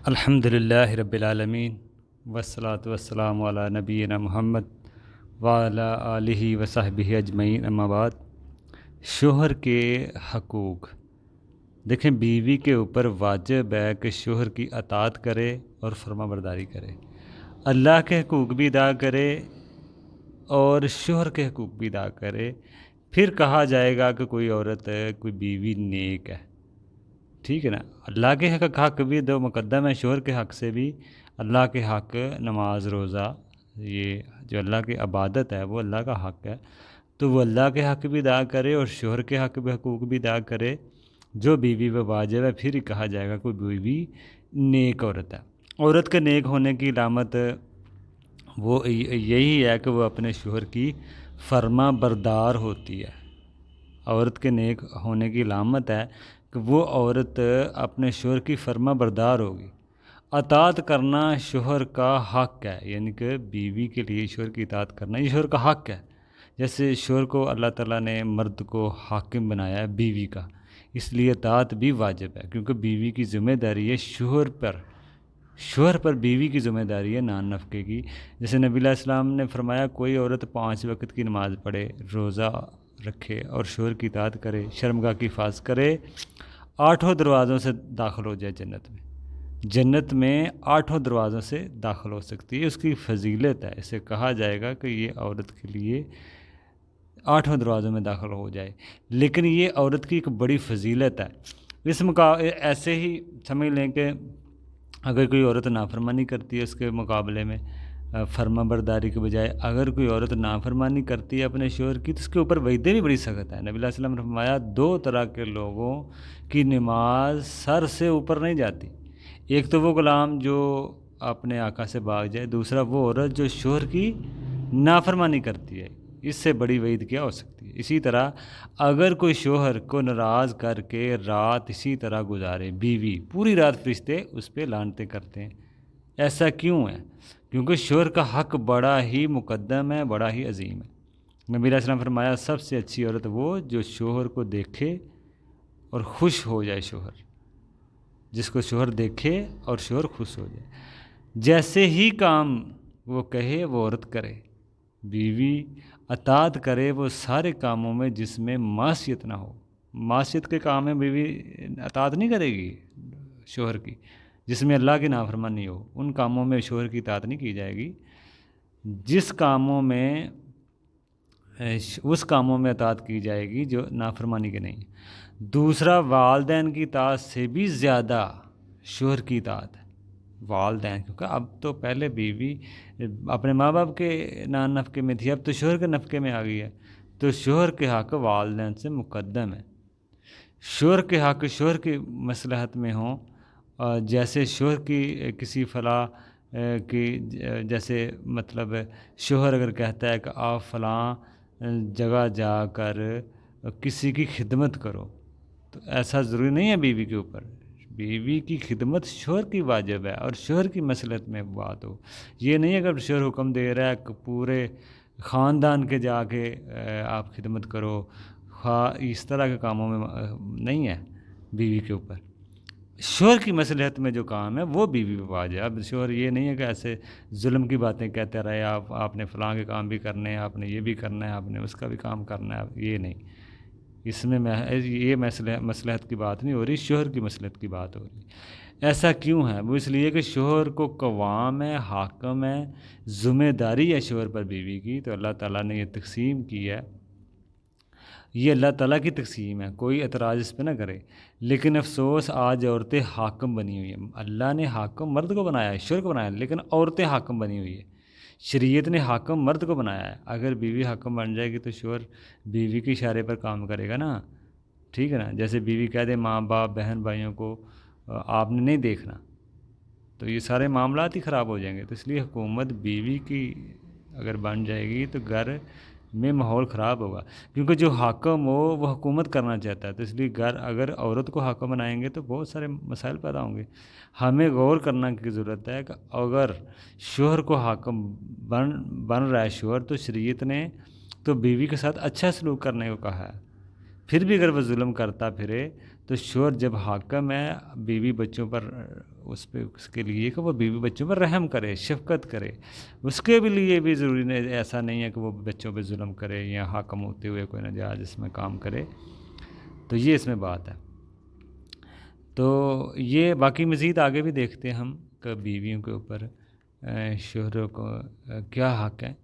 الحمدللہ رب العالمین والصلاة والسلام علی نبینا محمد وعلی آلہ وصحبہ اجمعین، اما بعد۔ شوہر کے حقوق دیکھیں، بیوی کے اوپر واجب ہے کہ شوہر کی اطاعت کرے اور فرما برداری کرے، اللہ کے حقوق بھی ادا کرے اور شوہر کے حقوق بھی ادا کرے۔ پھر کہا جائے گا کہ کوئی عورت ہے، کوئی بیوی نیک ہے، ٹھیک ہے نا۔ اللہ کے حق بھی دو مقدم ہے، شوہر کے حق سے بھی اللہ کے حق، نماز روزہ، یہ جو اللہ کی عبادت ہے وہ اللہ کا حق ہے، تو وہ اللہ کے حق بھی ادا کرے اور شوہر کے حق بھی، حقوق بھی ادا کرے جو بیوی و واجب ہے۔ پھر ہی کہا جائے گا کوئی بیوی نیک عورت ہے۔ عورت کے نیک ہونے کی علامت وہ یہی ہے کہ وہ اپنے شوہر کی فرما بردار ہوتی ہے۔ عورت کے نیک ہونے کی علامت ہے کہ وہ عورت اپنے شوہر کی فرما بردار ہوگی۔ اطاعت کرنا شوہر کا حق ہے، یعنی کہ بیوی کے لیے شوہر کی اطاعت کرنا یہ شوہر کا حق ہے۔ جیسے شوہر کو اللہ تعالیٰ نے مرد کو حاکم بنایا ہے بیوی کا، اس لیے اطاعت بھی واجب ہے، کیونکہ بیوی کی ذمہ داری ہے شوہر پر بیوی کی ذمہ داری ہے نان نفقے کی۔ جیسے نبی علیہ السلام نے فرمایا، کوئی عورت 5 وقت کی نماز پڑھے، روزہ رکھے اور شوہر کی اطاعت کرے، شرمگاہ کی حفاظت کرے، 8 دروازوں سے داخل ہو جائے جنت میں 8 دروازوں سے داخل ہو سکتی ہے۔ اس کی فضیلت ہے، اسے کہا جائے گا کہ یہ عورت کے لیے 8 دروازوں میں داخل ہو جائے، لیکن یہ عورت کی ایک بڑی فضیلت ہے۔ ایسے ہی سمجھ لیں کہ اگر کوئی عورت نافرمانی کرتی ہے، اس کے مقابلے میں فرما برداری کے بجائے اگر کوئی عورت نافرمانی کرتی ہے اپنے شوہر کی، تو اس کے اوپر وعیدیں بھی بڑی سخت ہیں۔ نبی علیہ السلام نے فرمایا، 2 طرح کے لوگوں کی نماز سر سے اوپر نہیں جاتی۔ ایک تو وہ غلام جو اپنے آقا سے بھاگ جائے، دوسرا وہ عورت جو شوہر کی نافرمانی کرتی ہے۔ اس سے بڑی وعید کیا ہو سکتی ہے؟ اسی طرح اگر کوئی شوہر کو ناراض کر کے رات اسی طرح گزارے، بیوی پوری رات فرشتے اس پہ لعنتیں کرتے ہیں۔ ایسا کیوں ہے؟ کیونکہ شوہر کا حق بڑا ہی مقدم ہے، بڑا ہی عظیم ہے۔ نبی علیہ السلام فرمایا، سب سے اچھی عورت وہ جو شوہر کو دیکھے اور خوش ہو جائے، جس کو شوہر دیکھے اور شوہر خوش ہو جائے۔ جیسے ہی کام وہ کہے وہ عورت کرے، بیوی اطاعت کرے وہ سارے کاموں میں جس میں معصیت نہ ہو۔ معصیت کے کام میں بیوی اطاعت نہیں کرے گی شوہر کی، جس میں اللہ کی نافرمانی ہو، ان کاموں میں شوہر کی اطاعت نہیں کی جائے گی۔ اس کاموں میں اطاعت کی جائے گی جو نافرمانی کے نہیں۔ دوسرا، والدین کی اطاعت سے بھی زیادہ شوہر کی اطاعت ہے۔ والدین، کیونکہ اب تو پہلے بیوی اپنے ماں باپ کے نان نفقے میں تھی، اب تو شوہر کے نفقے میں آ گئی ہے، تو شوہر کے حق والدین سے مقدم ہے۔ شوہر کے حق شوہر کی مصلحت میں ہوں، جیسے شوہر کی کسی فلاح کی، جیسے مطلب شوہر اگر کہتا ہے کہ آپ فلاں جگہ جا کر کسی کی خدمت کرو، تو ایسا ضروری نہیں ہے بیوی کے اوپر۔ بیوی کی خدمت شوہر کی واجب ہے اور شوہر کی مصلحت میں بات ہو۔ یہ نہیں ہے کہ شوہر حکم دے رہا ہے کہ پورے خاندان کے جا کے آپ خدمت کرو، اس طرح کے کاموں میں نہیں ہے بیوی کے اوپر۔ شوہر کی مصلحت میں جو کام ہے وہ بیوی پہ واجب ہے۔ اب شوہر یہ نہیں ہے کہ ایسے ظلم کی باتیں کہتے رہے، آپ نے فلاں کے کام بھی کرنے ہیں، آپ نے یہ بھی کرنا ہے، آپ نے اس کا بھی کام کرنا ہے، یہ نہیں۔ اس میں یہ مصلحت کی بات نہیں ہو رہی، شوہر کی مصلحت کی بات ہو رہی۔ ایسا کیوں ہے؟ وہ اس لیے کہ شوہر کو قوام ہے، حاکم ہے، ذمہ داری ہے شوہر پر بیوی کی، تو اللہ تعالیٰ نے یہ تقسیم کی ہے، یہ اللہ تعالیٰ کی تقسیم ہے، کوئی اعتراض اس پہ نہ کرے۔ لیکن افسوس، آج عورتیں حاکم بنی ہوئی ہیں۔ اللہ نے حاکم مرد کو بنایا ہے، شوہر کو بنایا ہے، لیکن عورتیں حاکم بنی ہوئی ہیں۔ شریعت نے حاکم مرد کو بنایا ہے۔ اگر بیوی حاکم بن جائے گی تو شوہر بیوی کے اشارے پر کام کرے گا نا، ٹھیک ہے نا۔ جیسے بیوی کہہ دے ماں باپ بہن بھائیوں کو آپ نے نہیں دیکھنا، تو یہ سارے معاملات ہی خراب ہو جائیں گے۔ تو اس لیے حکومت بیوی کی اگر بن جائے گی تو گھر میں ماحول خراب ہوگا، کیونکہ جو حاکم ہو وہ حکومت کرنا چاہتا ہے، تو اس لیے اگر عورت کو حاکم بنائیں گے تو بہت سارے مسائل پیدا ہوں گے۔ ہمیں غور کرنا کی ضرورت ہے کہ اگر شوہر کو حاکم بن رہا ہے شوہر، تو شریعت نے تو بیوی کے ساتھ اچھا سلوک کرنے کو کہا ہے۔ پھر بھی اگر وہ ظلم کرتا پھرے تو شوہر جب حاکم ہے بیوی بچوں پر، اس کے لیے کہ وہ بیوی بچوں پر رحم کرے، شفقت کرے، اس کے بھی لیے بھی ضروری نہیں، ایسا نہیں ہے کہ وہ بچوں پہ ظلم کرے یا حاکم ہوتے ہوئے کوئی ناجائز اس میں کام کرے. تو یہ اس میں بات ہے. تو یہ باقی مزید آگے بھی دیکھتے ہیں ہم کہ بیویوں کے اوپر شوہروں کو کیا حق ہے.